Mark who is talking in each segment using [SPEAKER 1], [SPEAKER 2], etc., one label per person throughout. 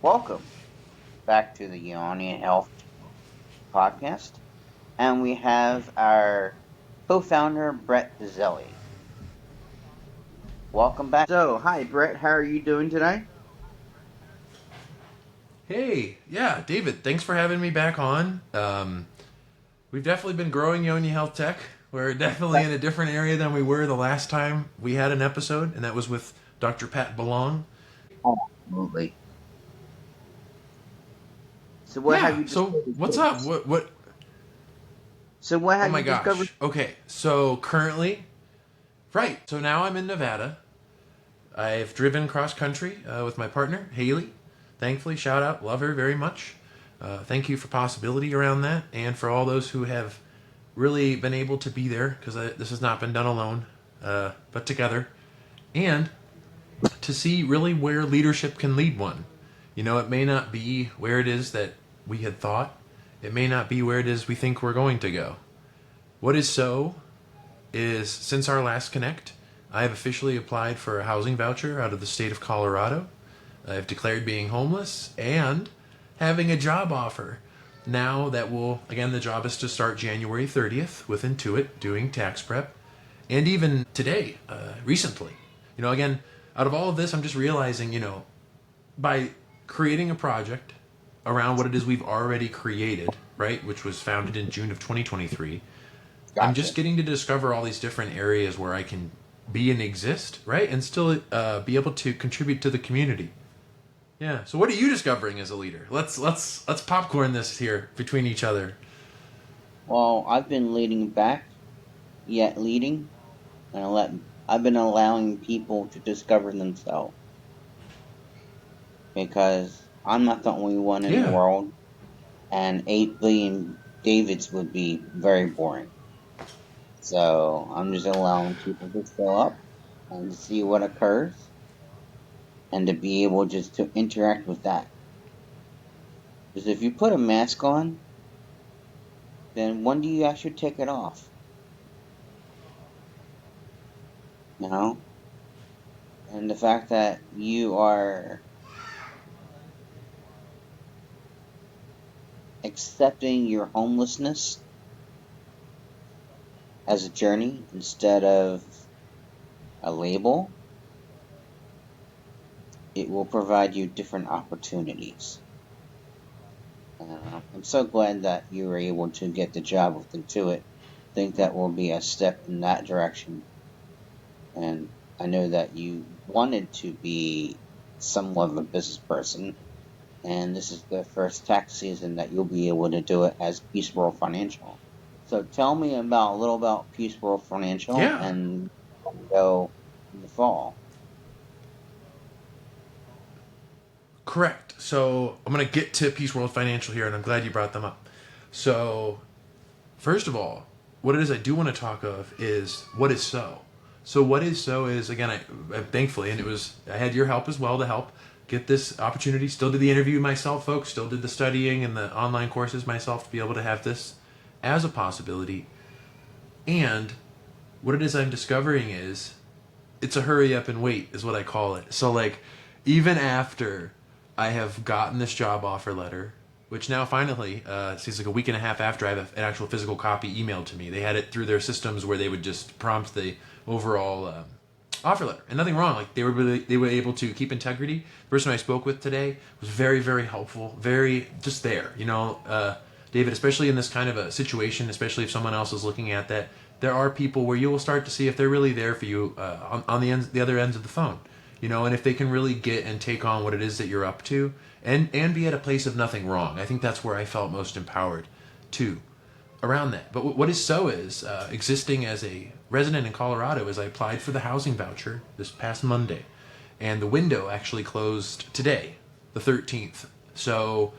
[SPEAKER 1] Welcome back to the Ionian Health podcast. And we have our co founder, Brett Dizzelli. Welcome back. So, hi, Brett. How are you doing today?
[SPEAKER 2] Hey, yeah, David, thanks for having me back on. We've definitely been growing Yoni Health Tech. We're definitely in a different area than we were the last time we had an episode, and that was with Dr. Pat Belong.
[SPEAKER 1] Absolutely. So, what have
[SPEAKER 2] Yeah,
[SPEAKER 1] you
[SPEAKER 2] so
[SPEAKER 1] discovered
[SPEAKER 2] what's up?
[SPEAKER 1] since?
[SPEAKER 2] What?
[SPEAKER 1] So, what
[SPEAKER 2] Oh
[SPEAKER 1] have
[SPEAKER 2] my
[SPEAKER 1] you discovered?
[SPEAKER 2] gosh. Okay, so currently, right, so now I'm in Nevada. I've driven cross country with my partner, Haley. Thankfully, shout out, love her very much. Thank you for possibility around that, and for all those who have really been able to be there, because this has not been done alone, but together, and to see really where leadership can lead one. You know, it may not be where it is that we had thought. It may not be where it is we think we're going to go. What is so is since our last connect, I have officially applied for a housing voucher out of the state of Colorado. I've declared being homeless and having a job offer. Now that will, again, the job is to start January 30th with Intuit doing tax prep. And even today, recently, again, out of all of this, I'm just realizing, by creating a project around what it is we've already created, right, which was founded in June of 2023, I'm
[SPEAKER 1] Gotcha.
[SPEAKER 2] just getting to discover all these different areas where I can be and exist, right, and still be able to contribute to the community. Yeah. So, what are you discovering as a leader? Let's popcorn this here between each other.
[SPEAKER 1] Well, I've been leading back, yet leading, and I've been allowing people to discover themselves because I'm not the only one in the
[SPEAKER 2] Yeah.
[SPEAKER 1] world, and 8 billion Davids would be very boring. So I'm just allowing people to show up and see what occurs and to be able just to interact with that. Because if you put a mask on, then when do you actually take it off? You know? And the fact that you are accepting your homelessness as a journey instead of a label, it will provide you different opportunities. I'm so glad that you were able to get the job with Intuit. I think that will be a step in that direction. And I know that you wanted to be somewhat of a business person, and this is the first tax season that you'll be able to do it as Peace World Financial. So tell me about a little about Peace World Financial
[SPEAKER 2] Yeah.
[SPEAKER 1] and go in the fall.
[SPEAKER 2] Correct. So I'm gonna get to Peace World Financial here, and I'm glad you brought them up. So first of all, what it is I do want to talk of is what is so. So what is so is again, I thankfully, and I had your help as well to help get this opportunity. Still did the interview myself, folks. Still did the studying and the online courses myself to be able to have this as a possibility. And what it is I'm discovering is it's a hurry up and wait is what I call it. So like even after I have gotten this job offer letter, which now finally seems like a week and a half after I have an actual physical copy emailed to me. They had it through their systems where they would just prompt the overall offer letter, and nothing wrong. Like they were able to keep integrity. The person I spoke with today was very very helpful, very just there. David, especially in this kind of a situation, especially if someone else is looking at that, there are people where you will start to see if they're really there for you on the other ends of the phone. And if they can really get and take on what it is that you're up to, and be at a place of nothing wrong. I think that's where I felt most empowered, too, around that. But what is so is existing as a resident in Colorado is I applied for the housing voucher this past Monday, and the window actually closed today, the 13th. So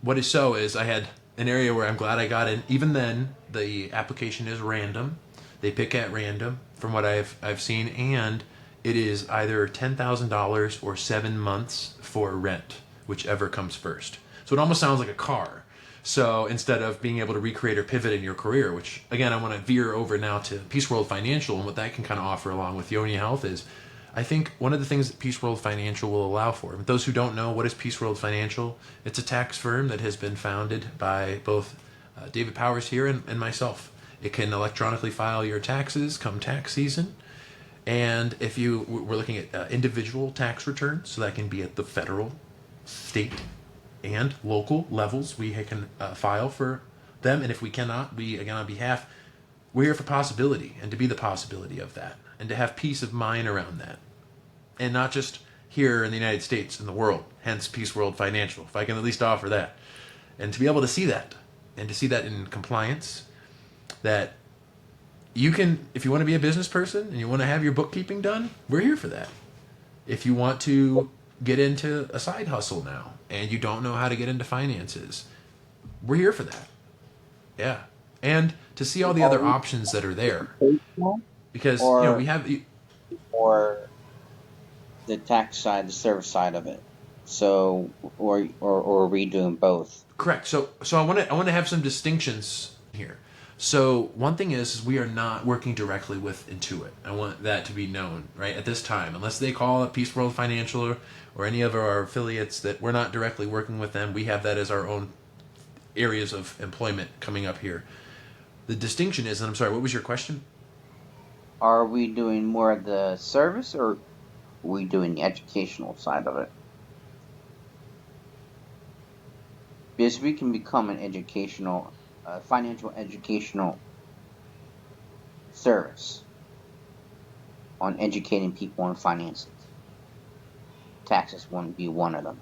[SPEAKER 2] what is so is I had an area where I'm glad I got in. Even then, the application is random. They pick at random from what I've seen, and it is either $10,000 or 7 months for rent, whichever comes first. So it almost sounds like a car. So instead of being able to recreate or pivot in your career, which again I want to veer over now to Peace World Financial and what that can kind of offer along with Yoni Health is I think one of the things that Peace World Financial will allow for, those who don't know, what is Peace World Financial? It's a tax firm that has been founded by both David Powers here and myself. It can electronically file your taxes come tax season. And if we're looking at individual tax returns, so that can be at the federal, state, and local levels. We can file for them, and if we cannot, we, again, on behalf, we're here for possibility and to be the possibility of that and to have peace of mind around that. And not just here in the United States, in the world, hence Peace World Financial, if I can at least offer that. And to be able to see that, and to see that in compliance, that you can, if you want to be a business person and you want to have your bookkeeping done, we're here for that. If you want to get into a side hustle now and you don't know how to get into finances, we're here for that. Yeah. And to see all the other options that are there. Because, we have...
[SPEAKER 1] Or the tax side, the service side of it. So, or are we doing both?
[SPEAKER 2] Correct. So I want to have some distinctions here. So one thing is we are not working directly with Intuit. I want that to be known, right, at this time. Unless they call it Peace World Financial or any of our affiliates, that we're not directly working with them. We have that as our own areas of employment coming up here. The distinction is, and I'm sorry, what was your question?
[SPEAKER 1] Are we doing more of the service, or are we doing the educational side of it? Because we can become an financial educational service on educating people on finances. Taxes wouldn't be one of them.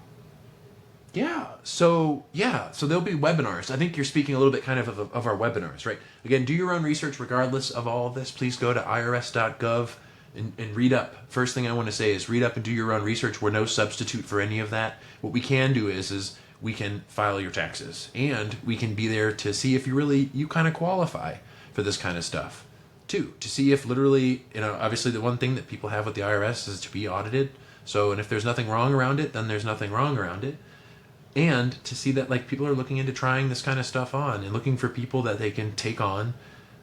[SPEAKER 2] So there'll be webinars. I think you're speaking a little bit kind of our webinars, right? Again, do your own research regardless of all of this. Please go to irs.gov and read up. First thing I want to say is read up and do your own research. We're no substitute for any of that. What we can do is we can file your taxes, and we can be there to see if you kind of qualify for this kind of stuff. Two, to see if literally, obviously the one thing that people have with the IRS is to be audited. So, and if there's nothing wrong around it, then there's nothing wrong around it. And to see that people are looking into trying this kind of stuff on and looking for people that they can take on,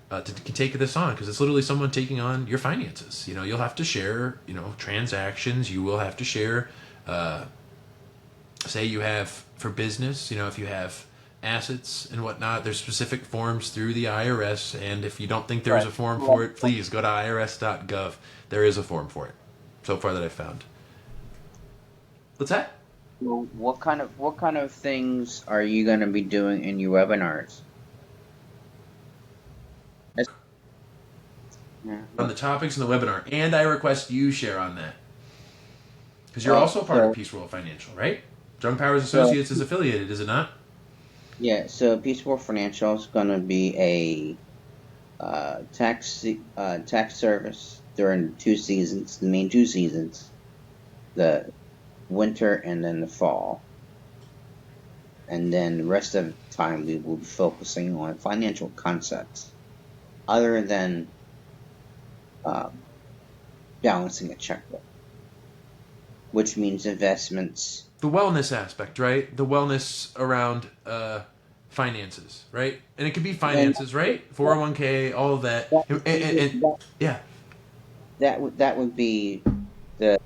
[SPEAKER 2] to take this on, because it's literally someone taking on your finances. You'll have to share, transactions. You will have to share, say you have for business, if you have assets and whatnot, there's specific forms through the IRS. And if you don't think there is a form for it, please go to irs.gov. There is a form for it so far that I've found. What's that?
[SPEAKER 1] Well, what kind of things are you going to be doing in your webinars?
[SPEAKER 2] On the topics in the webinar, and I request you share on that, because you're also part of Peace World Financial, right? Young Powers Associates is affiliated, is it not?
[SPEAKER 1] Yeah. So Peace World Financial is going to be a tax service during 2 seasons, the main 2 seasons, the winter and then the fall, and then the rest of the time we will be focusing on financial concepts other than balancing a checkbook, which means investments.
[SPEAKER 2] The wellness aspect, right? The wellness around finances, right? And it could be finances, right? 401k, all of that. Yeah.
[SPEAKER 1] That would be the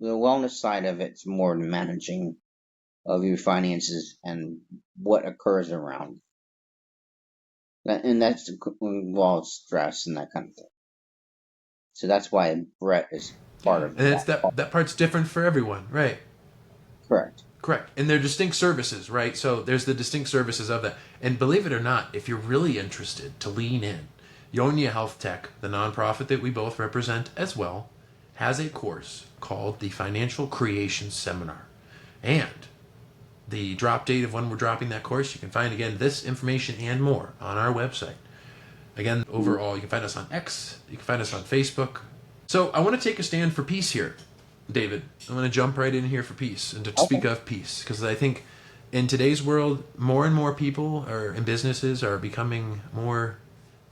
[SPEAKER 1] wellness side of it's more the managing of your finances and what occurs around that, and that's involves stress and that kind of thing. So that's why Brett is part of it.
[SPEAKER 2] And that part's different for everyone, right?
[SPEAKER 1] Correct.
[SPEAKER 2] And they're distinct services, right? So there's the distinct services of that. And believe it or not, if you're really interested to lean in, Yonia Health Tech, the nonprofit that we both represent as well, has a course called the Financial Creation Seminar. And the drop date of when we're dropping that course, you can find, again, this information and more on our website. Again, overall, you can find us on X, you can find us on Facebook. So I want to take a stand for peace here, David. I'm going to jump right in here for peace and to speak of peace, because I think in today's world, more and more people and businesses are becoming more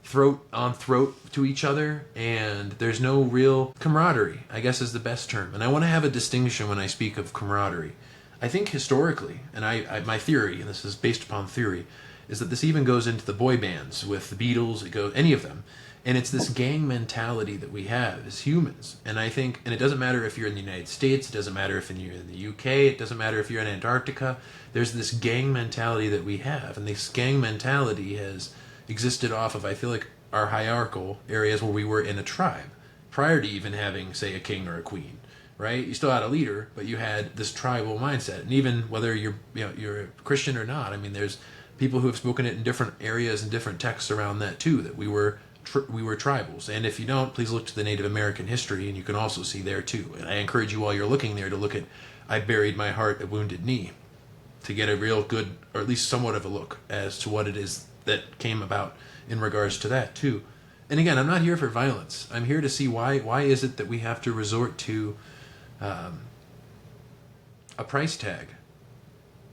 [SPEAKER 2] throat on throat to each other, and there's no real camaraderie, I guess is the best term. And I want to have a distinction when I speak of camaraderie. I think historically, and my theory, and this is based upon theory, is that this even goes into the boy bands with the Beatles, it goes any of them, And it's this gang mentality that we have as humans. And I think, and it doesn't matter if you're in the United States, it doesn't matter if you're in the UK, it doesn't matter if you're in Antarctica. There's this gang mentality that we have. And this gang mentality has existed off of, I feel like, our hierarchical areas where we were in a tribe prior to even having, say, a king or a queen. Right? You still had a leader, but you had this tribal mindset. And even whether you're a Christian or not, I mean, there's people who have spoken it in different areas and different texts around that too. That we were tribals. And if you don't, please look to the Native American history, and you can also see there too. And I encourage you while you're looking there to look at "I Buried My Heart at Wounded Knee" to get a real good, or at least somewhat of a look as to what it is that came about in regards to that too. And again, I'm not here for violence. I'm here to see why is it that we have to resort to a price tag?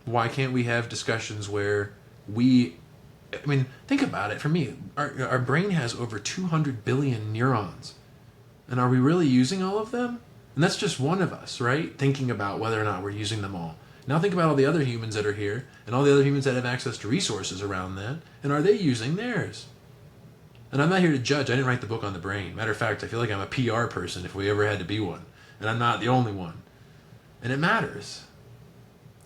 [SPEAKER 2] Why can't we have discussions where I mean, think about it. For me, our brain has over 200 billion neurons. And are we really using all of them? And that's just one of us, right? Thinking about whether or not we're using them all. Now think about all the other humans that are here and all the other humans that have access to resources around that. And are they using theirs? And I'm not here to judge. I didn't write the book on the brain. Matter of fact, I feel like I'm a PR person if we ever had to be one. And I'm not the only one. And it matters.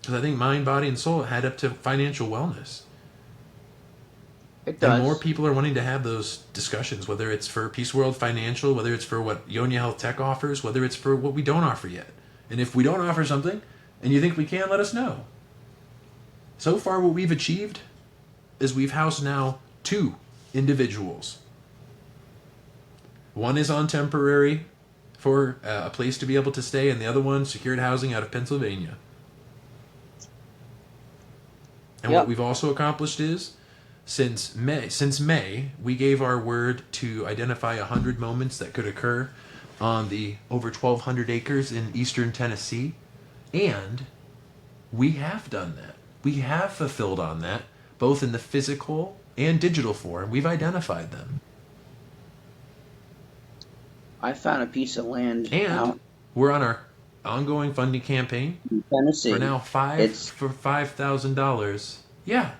[SPEAKER 2] Because I think mind, body, and soul add up to financial wellness.
[SPEAKER 1] It does.
[SPEAKER 2] And more people are wanting to have those discussions, whether it's for Peace World Financial, whether it's for what Yonia Health Tech offers, whether it's for what we don't offer yet. And if we don't offer something, and you think we can, let us know. So far, what we've achieved is we've housed now 2 individuals. One is on temporary for a place to be able to stay, and the other one secured housing out of Pennsylvania. And what we've also accomplished is, since May, we gave our word to identify 100 moments that could occur on the over 1,200 acres in eastern Tennessee, and we have done that. We have fulfilled on that, both in the physical and digital form. We've identified them.
[SPEAKER 1] I found a piece of land
[SPEAKER 2] And
[SPEAKER 1] out
[SPEAKER 2] we're on our ongoing funding campaign
[SPEAKER 1] in Tennessee.
[SPEAKER 2] for now $5,000. Yeah.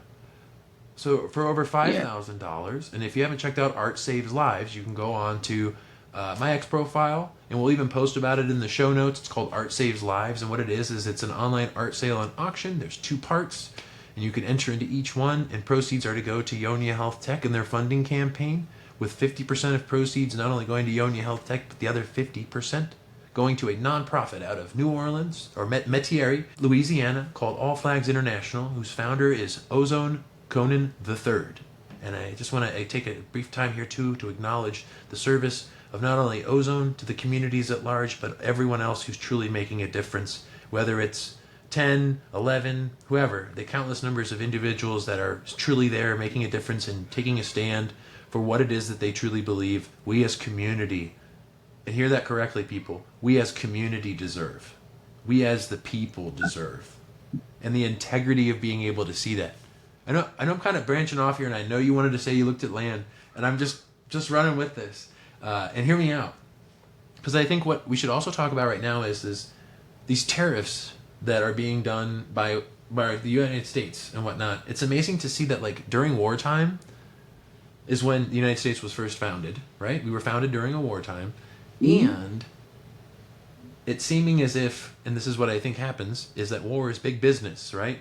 [SPEAKER 2] So for over $5,000, and if you haven't checked out Art Saves Lives, you can go on to my X profile, and we'll even post about it in the show notes. It's called Art Saves Lives, and what it is it's an online art sale and auction. There's 2 parts, and you can enter into each one, and proceeds are to go to Yonia Health Tech and their funding campaign, with 50% of proceeds not only going to Yonia Health Tech, but the other 50% going to a nonprofit out of New Orleans, or Metairie, Louisiana, called All Flags International, whose founder is Ozone Conan III. And I just want to take a brief time here too to acknowledge the service of not only Ozone to the communities at large, but everyone else who's truly making a difference, whether it's 10, 11, whoever, the countless numbers of individuals that are truly there making a difference and taking a stand for what it is that they truly believe we as community, and hear that correctly, people, we as community deserve. We as the people deserve. And the integrity of being able to see that. I know I'm kind of branching off here, and I know you wanted to say you looked at land, and I'm just running with this. And hear me out. Because I think what we should also talk about right now is these tariffs that are being done by the United States and whatnot. It's amazing to see that, like, during wartime is when the United States was first founded, right? We were founded during a wartime. And it's seeming as if, and this is what I think happens, is that war is big business, right?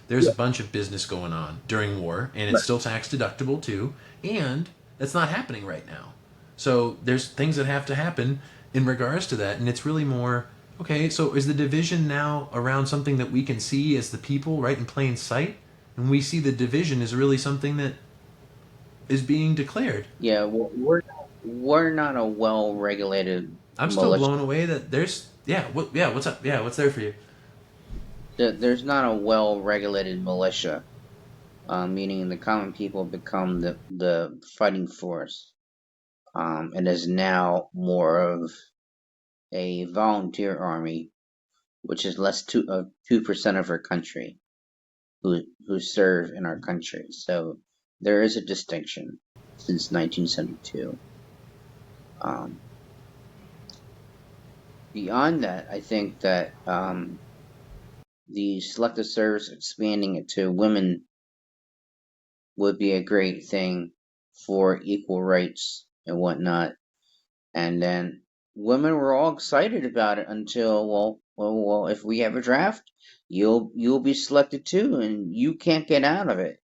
[SPEAKER 2] There's a bunch of business going on during war, and it's still tax deductible too, and that's not happening right now. So there's things that have to happen in regards to that, and it's really more, okay, so is the division now around something that we can see as the people, right, in plain sight? And we see the division is really something that is being declared.
[SPEAKER 1] Yeah, we're not a well-regulated
[SPEAKER 2] I'm still blown away that there's what's up? Yeah, what's there for you?
[SPEAKER 1] There's not a well-regulated militia, meaning the common people become the fighting force. It is now more of a volunteer army, which is less of 2% of our country who serve in our country. So there is a distinction since 1972. Beyond that, I think that the selective service expanding it to women would be a great thing for equal rights and whatnot. And then women were all excited about it until, well, if we have a draft, you'll be selected too, and you can't get out of it.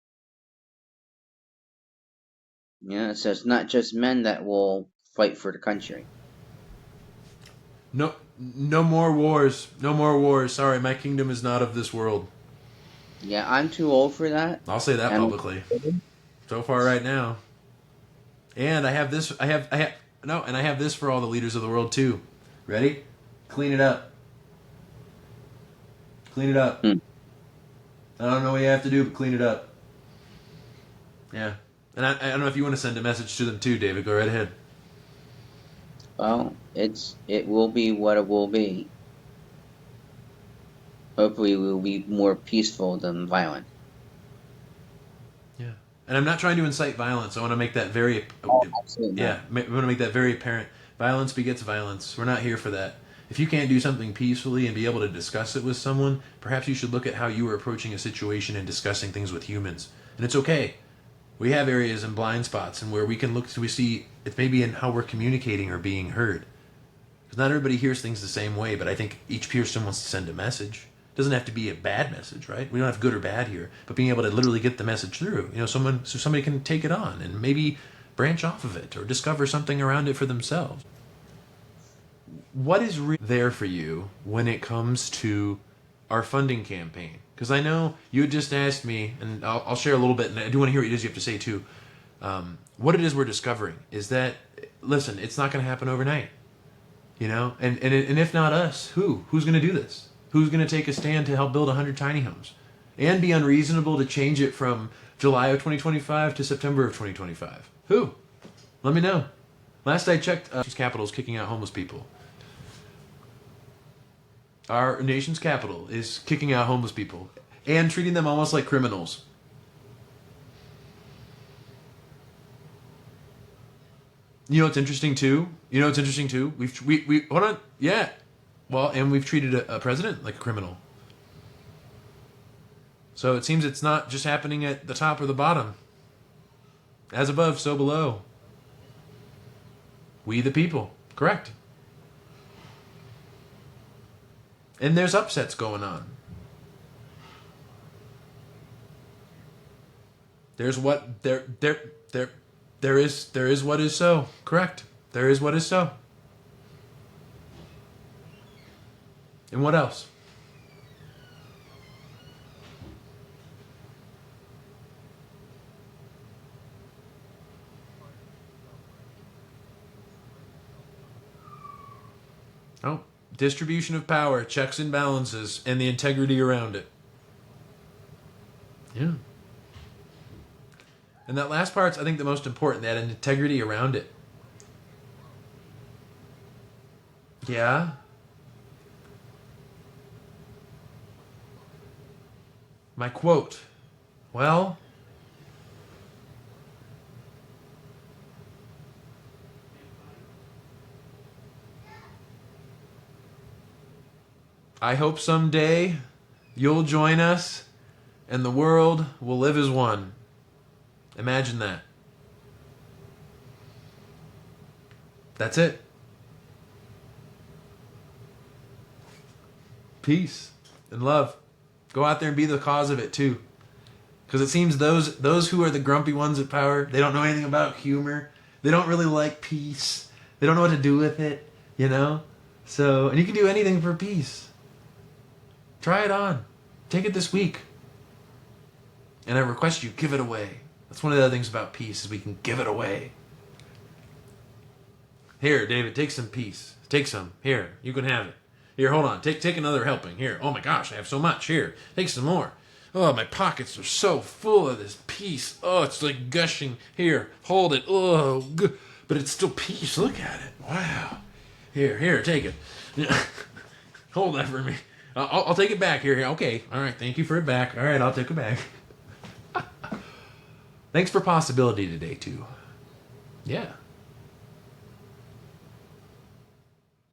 [SPEAKER 1] Yeah, so it's not just men that will fight for the country.
[SPEAKER 2] No, no more wars. No more wars. Sorry, my kingdom is not of this world.
[SPEAKER 1] Yeah, I'm too old for that.
[SPEAKER 2] I'll say that
[SPEAKER 1] And
[SPEAKER 2] publicly. So far, right now. And I have this. And I have this for all the leaders of the world too. Ready? Clean it up. Clean it up. I don't know what you have to do, but clean it up. Yeah. And I don't know if you want to send a message to them too, David. Go right ahead.
[SPEAKER 1] well, it will be what it will be. Hopefully, we will be more peaceful than violent.
[SPEAKER 2] Yeah. And I'm not trying to incite violence. I want to make that very,
[SPEAKER 1] Absolutely
[SPEAKER 2] yeah,
[SPEAKER 1] not.
[SPEAKER 2] I want to make that very apparent. Violence begets violence. We're not here for that. If you can't do something peacefully and be able to discuss it with someone, perhaps you should look at how you are approaching a situation and discussing things with humans. And it's okay. We have areas and blind spots and where we can look to we see it's maybe in how we're communicating or being heard. Because not everybody hears things the same way, but I think each person wants to send a message. It doesn't have to be a bad message, right? We don't have good or bad here, but being able to literally get the message through. So somebody can take it on and maybe branch off of it or discover something around it for themselves. What is there for you when it comes to our funding campaign? Because I know you had just asked me, and I'll share a little bit, and I do want to hear what it is you have to say too. What it is we're discovering is that, listen, it's not going to happen overnight. And if not us, who? Who's going to do this? Who's going to take a stand to help build 100 tiny homes? And be unreasonable to change it from July of 2025 to September of 2025? Who? Let me know. Last I checked, capital is kicking out homeless people. Our nation's capital is kicking out homeless people and treating them almost like criminals. You know what's interesting too? We hold on. Yeah. Well, and we've treated a president like a criminal. So it seems it's not just happening at the top or the bottom. As above, so below. We the people. Correct. And there's upsets going on. There's what there is what is so. Correct. There is what is so. And what else? Oh, distribution of power, checks and balances, and the integrity around it. Yeah. And that last part's, I think, the most important, that integrity around it. Yeah. My quote. Well, I hope someday you'll join us and the world will live as one. Imagine that. That's it. Peace and love. Go out there and be the cause of it too. Because it seems those who are the grumpy ones at power, they don't know anything about humor. They don't really like peace. They don't know what to do with it, So, and you can do anything for peace. Try it on. Take it this week. And I request you give it away. That's one of the other things about peace is we can give it away. Here, David, take some peace. Take some. Here, you can have it. Here, hold on. Take another helping. Here. Oh my gosh, I have so much. Here, take some more. Oh, my pockets are so full of this peace. Oh, it's like gushing. Here, hold it. Oh, good. But it's still peace. Look at it. Wow. Here, take it. Hold that for me. I'll take it back. Here. Okay. All right. Thank you for it back. All right. I'll take it back. Thanks for possibility today, too. Yeah.